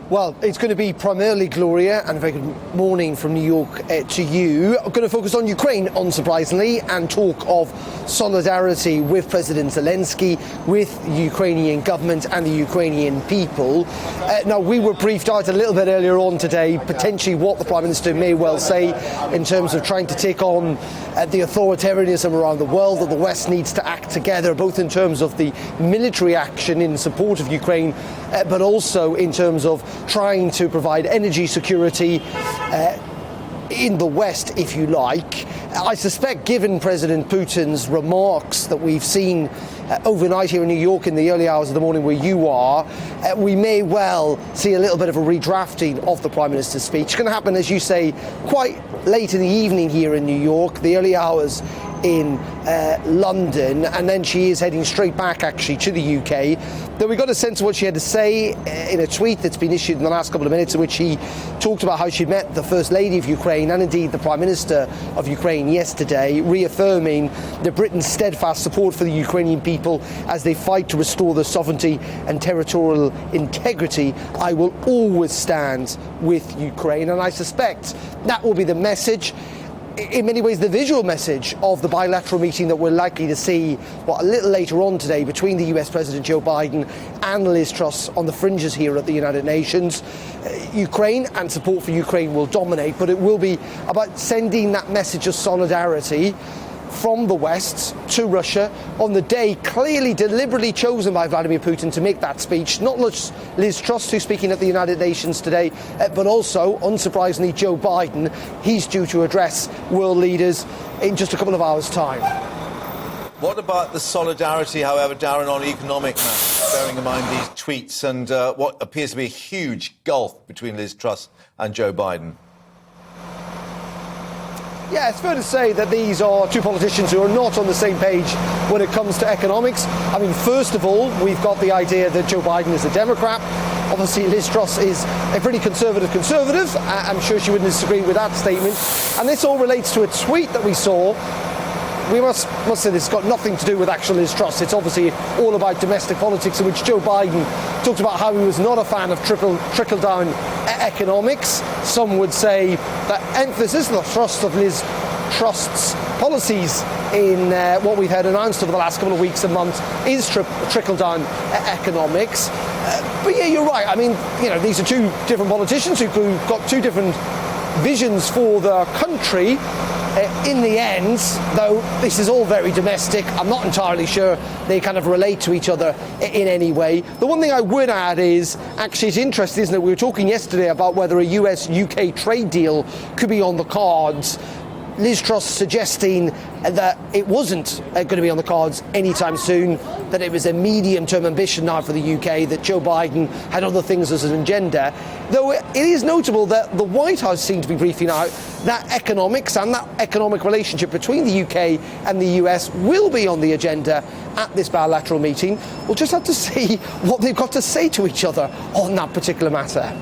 Well, it's going to be primarily Gloria, and a very good morning from New York to you. I'm going to focus on Ukraine, unsurprisingly, and talk of solidarity with President Zelensky, with the Ukrainian government and the Ukrainian people. Now, we were briefed out a little bit earlier on today, potentially what the Prime Minister may well say in terms of trying to take on the authoritarianism around the world, that the West needs to act together, both in terms of the military action in support of Ukraine, but also in terms of trying to provide energy security in the West, if you like. I suspect, given President Putin's remarks that we've seen overnight here in New York in the early hours of the morning where you are, we may well see a little bit of a redrafting of the Prime Minister's speech. It's going to happen, as you say, quite late in the evening here in New York, the early hours in London, and then she is heading straight back actually to the UK. Though we got a sense of what she had to say in a tweet that's been issued in the last couple of minutes, in which she talked about how she met the First Lady of Ukraine and indeed the Prime Minister of Ukraine yesterday, reaffirming Britain's steadfast support for the Ukrainian people as they fight to restore their sovereignty and territorial integrity. I will always stand with Ukraine, and I suspect that will be the message, in many ways the visual message, of the bilateral meeting that we're likely to see a little later on today between the US President Joe Biden and Liz Truss on the fringes here at the United Nations. Ukraine and support for Ukraine will dominate, but it will be about sending that message of solidarity from the West to Russia on the day clearly deliberately chosen by Vladimir Putin to make that speech. Not just Liz Truss, who's speaking at the United Nations today, but also, unsurprisingly, Joe Biden. He's due to address world leaders in just a couple of hours' time. What about the solidarity, however, Darren, on economic matters, bearing in mind these tweets and what appears to be a huge gulf between Liz Truss and Joe Biden? Yeah, it's fair to say that these are two politicians who are not on the same page when it comes to economics. I mean, first of all, we've got the idea that Joe Biden is a Democrat. Obviously, Liz Truss is a pretty conservative. I'm sure she wouldn't disagree with that statement. And this all relates to a tweet that we saw. We must say this has got nothing to do with actual Liz Truss. It's obviously all about domestic politics, in which Joe Biden talked about how he was not a fan of trickle-down economics. Some would say that emphasis, the thrust of Liz Truss's policies in what we've had announced over the last couple of weeks and months is trickle-down economics. But yeah, you're right. I mean, these are two different politicians who've got two different visions for their country. In the end, though, this is all very domestic. I'm not entirely sure they kind of relate to each other in any way. The one thing I would add is, actually, it's interesting, isn't it? We were talking yesterday about whether a US-UK trade deal could be on the cards. Liz Truss suggesting that it wasn't going to be on the cards anytime soon, that it was a medium-term ambition now for the UK, that Joe Biden had other things as an agenda. Though it is notable that the White House seemed to be briefing out that economics and that economic relationship between the UK and the US will be on the agenda at this bilateral meeting. We'll just have to see what they've got to say to each other on that particular matter.